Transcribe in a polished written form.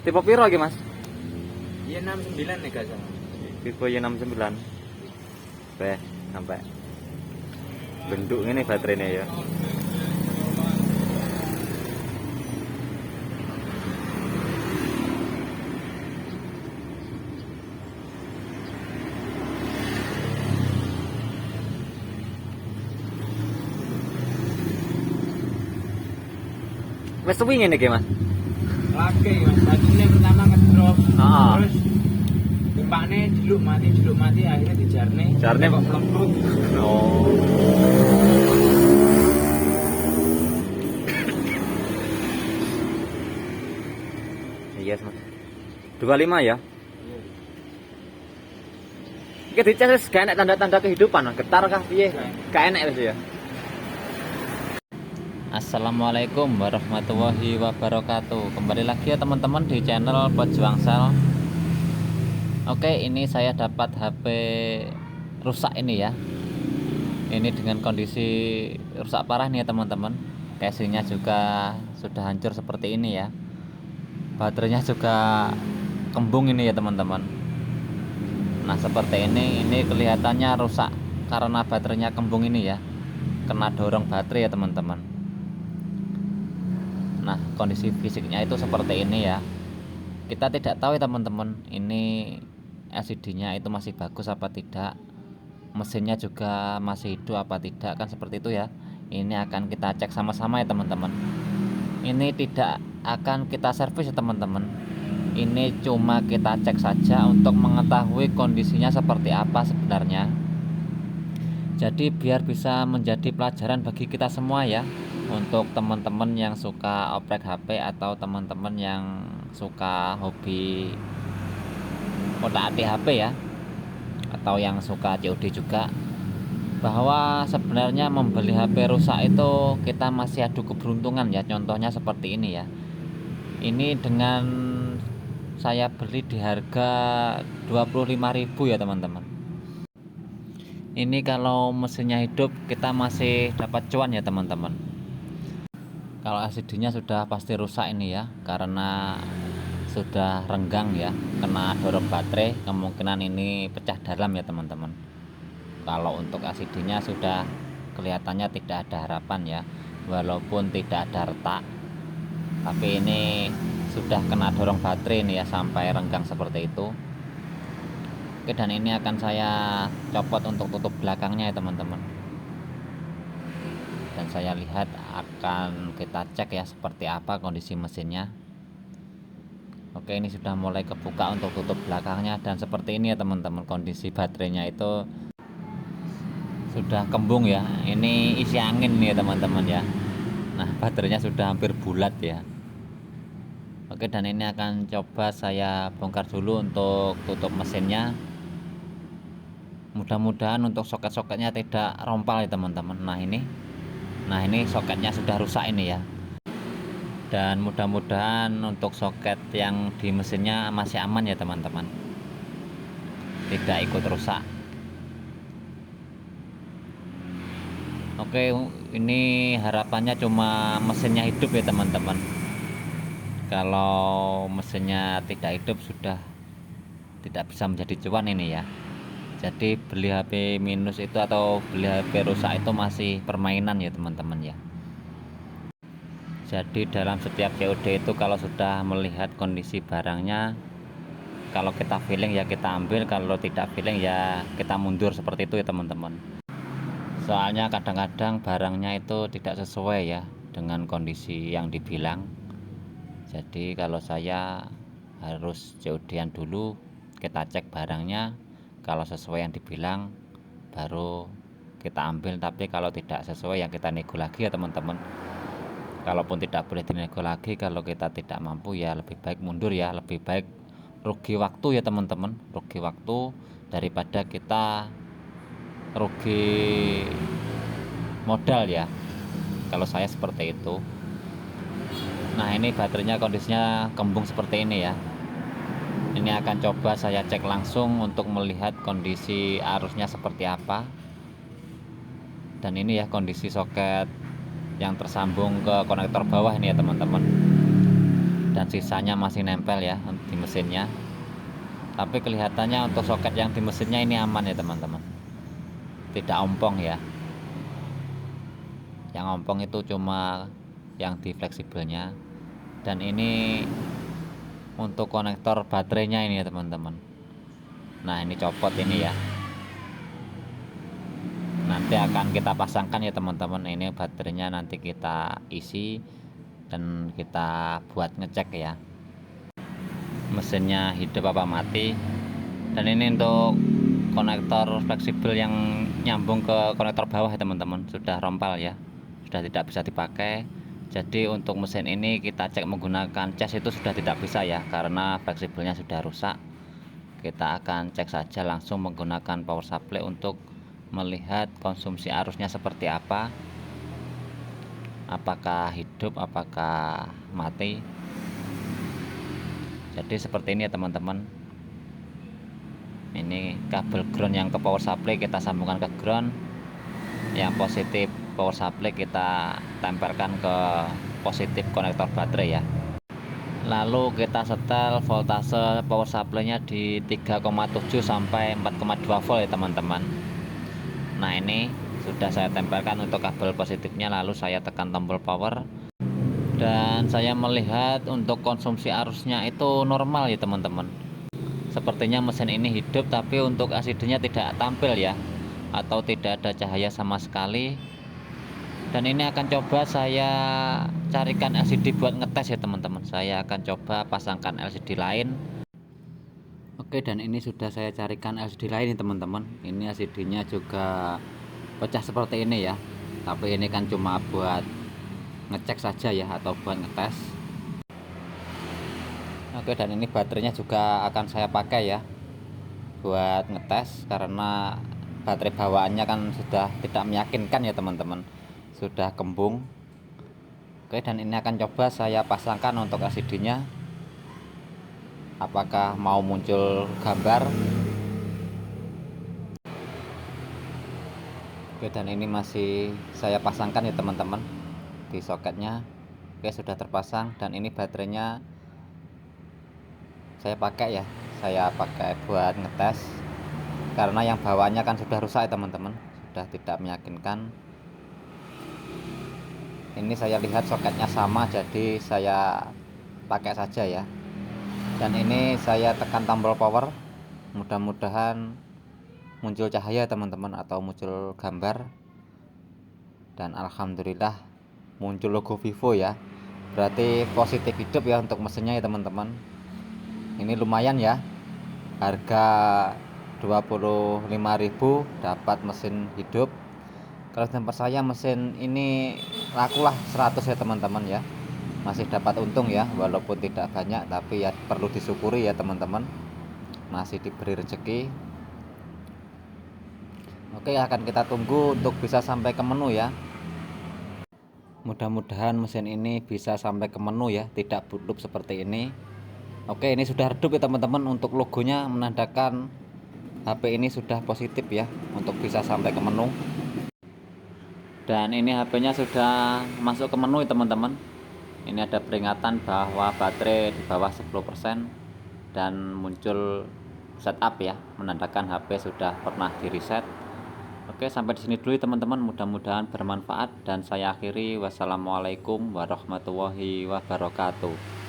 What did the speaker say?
Tipe piro iki, Mas? Iya 69 nih guys. Tipe Y69. Beh, sampai bentuk ini baterainya ya. Wes suwi ngene iki, Mas. Lagi mas, tadinya pertama ngedrop, Ah. terus timpaknya jeluk mati, akhirnya dijarne. Jarne kok melemput. Oh. Iya, Mas. 25 ya. Iki dicas wis gak enek tanda-tanda kehidupan, getar kah piye? Gak enek wis ya. Assalamualaikum warahmatullahi wabarakatuh. Kembali lagi ya teman-teman di channel Pejuang Sel. Oke, ini saya dapat HP rusak ini ya. Ini dengan kondisi rusak parah nih ya teman-teman. Casingnya juga sudah hancur seperti ini ya. Baterainya juga kembung ini ya teman-teman. Nah seperti ini kelihatannya rusak karena baterainya kembung ini ya. Kena dorong baterai ya teman-teman. Nah kondisi fisiknya itu seperti ini ya. Kita tidak tahu ya teman-teman, ini LCD-nya itu masih bagus apa tidak, mesinnya juga masih hidup apa tidak, kan seperti itu ya. Ini akan kita cek sama-sama ya teman-teman. Ini tidak akan kita servis ya teman-teman. Ini cuma kita cek saja untuk mengetahui kondisinya seperti apa sebenarnya. Jadi biar bisa menjadi pelajaran bagi kita semua ya, untuk teman-teman yang suka oprek HP atau teman-teman yang suka hobi otak-atik HP ya, atau yang suka COD juga, bahwa sebenarnya membeli HP rusak itu kita masih adu keberuntungan ya. Contohnya seperti ini ya. Ini dengan saya beli di harga 25.000 ya teman-teman. Ini kalau mesinnya hidup kita masih dapat cuan ya teman-teman. Kalau LCD-nya sudah pasti rusak ini ya, karena sudah renggang ya, kena dorong baterai, kemungkinan ini pecah dalam ya teman-teman. Kalau untuk LCD-nya sudah kelihatannya tidak ada harapan ya, walaupun tidak ada retak, tapi ini sudah kena dorong baterai ini ya, sampai renggang seperti itu. Oke, dan ini akan saya copot untuk tutup belakangnya ya teman-teman. Dan saya lihat akan kita cek ya seperti apa kondisi mesinnya. Oke, ini sudah mulai kebuka untuk tutup belakangnya, dan seperti ini ya teman-teman, kondisi baterainya itu sudah kembung ya. Ini isi angin nih ya teman-teman ya. Nah baterainya sudah hampir bulat ya. Oke, dan ini akan coba saya bongkar dulu untuk tutup mesinnya. Mudah-mudahan untuk soket-soketnya tidak rompal ya teman-teman. Nah ini soketnya sudah rusak ini ya. Dan mudah-mudahan untuk soket yang di mesinnya masih aman ya teman-teman, tidak ikut rusak. Oke, ini harapannya cuma mesinnya hidup ya teman-teman. Kalau mesinnya tidak hidup sudah tidak bisa menjadi cuan ini ya. Jadi beli HP minus itu atau beli HP rusak itu masih permainan ya teman-teman ya. Jadi dalam setiap COD itu kalau sudah melihat kondisi barangnya, kalau kita feeling ya kita ambil, kalau tidak feeling ya kita mundur, seperti itu ya teman-teman. Soalnya kadang-kadang barangnya itu tidak sesuai ya dengan kondisi yang dibilang. Jadi kalau saya harus COD-an dulu, kita cek barangnya, kalau sesuai yang dibilang baru kita ambil. Tapi kalau tidak sesuai ya kita nego lagi ya teman-teman. Kalaupun tidak boleh dinego lagi, kalau kita tidak mampu ya lebih baik mundur ya, lebih baik rugi waktu ya teman-teman, rugi waktu daripada kita rugi modal ya, kalau saya seperti itu. Nah ini baterainya kondisinya kembung seperti ini ya. Ini akan coba saya cek langsung untuk melihat kondisi arusnya seperti apa. Dan ini ya kondisi soket yang tersambung ke konektor bawah ini ya teman-teman. Dan dan sisanya masih nempel ya di mesinnya. Tapi kelihatannya untuk soket yang di mesinnya ini aman ya teman-teman, tidak ompong ya. Yang ompong itu cuma yang di fleksibelnya, dan ini untuk konektor baterainya ini ya teman-teman. Nah ini copot ini ya, nanti akan kita pasangkan ya teman-teman. Ini baterainya nanti kita isi dan kita buat ngecek ya mesinnya hidup apa mati. Dan ini untuk konektor fleksibel yang nyambung ke konektor bawah ya teman-teman, sudah rompal ya, sudah tidak bisa dipakai. Jadi untuk mesin ini kita cek menggunakan cas itu sudah tidak bisa ya, karena fleksibelnya sudah rusak. Kita akan cek saja langsung menggunakan power supply untuk melihat konsumsi arusnya seperti apa, apakah hidup apakah mati. Jadi seperti ini ya teman-teman. Ini kabel ground yang ke power supply kita sambungkan ke ground, yang positif power supply kita tempelkan ke positif konektor baterai ya. Lalu kita setel voltase power supply nya di 3,7 sampai 4,2 volt ya teman-teman. Nah ini sudah saya tempelkan untuk kabel positifnya, lalu saya tekan tombol power dan saya melihat untuk konsumsi arusnya itu normal ya teman-teman. Sepertinya mesin ini hidup, tapi untuk LCD-nya tidak tampil ya, atau tidak ada cahaya sama sekali. Dan ini akan coba saya carikan LCD buat ngetes ya teman-teman. Saya akan coba pasangkan LCD lain. Oke, dan ini sudah saya carikan LCD lain teman-teman. Ini LCD-nya juga pecah seperti ini ya, tapi ini kan cuma buat ngecek saja ya, atau buat ngetes. Oke, dan ini baterainya juga akan saya pakai ya buat ngetes, karena baterai bawaannya kan sudah tidak meyakinkan ya teman-teman, sudah kembung. Oke, dan ini akan coba saya pasangkan untuk LCD nya, apakah mau muncul gambar. Oke, dan ini masih saya pasangkan ya teman-teman di soketnya. Oke, sudah terpasang, dan ini baterainya saya pakai ya, saya pakai buat ngetes, karena yang bawaannya kan sudah rusak ya teman-teman, sudah tidak meyakinkan. Ini saya lihat soketnya sama, jadi saya pakai saja ya. Dan ini saya tekan tombol power, mudah-mudahan muncul cahaya teman-teman, atau muncul gambar. Dan alhamdulillah muncul logo Vivo ya, berarti positif hidup ya untuk mesinnya ya teman-teman. Ini lumayan ya, harga 25.000 dapat mesin hidup. Kalau tempat saya mesin ini lakulah 100 ya teman-teman ya, masih dapat untung ya, walaupun tidak banyak, tapi ya perlu disyukuri ya teman-teman, masih diberi rezeki. Oke, akan kita tunggu untuk bisa sampai ke menu ya. Mudah-mudahan mesin ini bisa sampai ke menu ya, tidak boot loop seperti ini. Oke, ini sudah redup ya teman-teman, untuk logonya menandakan HP ini sudah positif ya, untuk bisa sampai ke menu. Dan ini HP-nya sudah masuk ke menu ya teman-teman. Ini ada peringatan bahwa baterai di bawah 10% dan muncul setup ya, menandakan HP sudah pernah di reset. Oke, sampai di sini dulu teman-teman, mudah-mudahan bermanfaat, dan saya akhiri. Wassalamualaikum warahmatullahi wabarakatuh.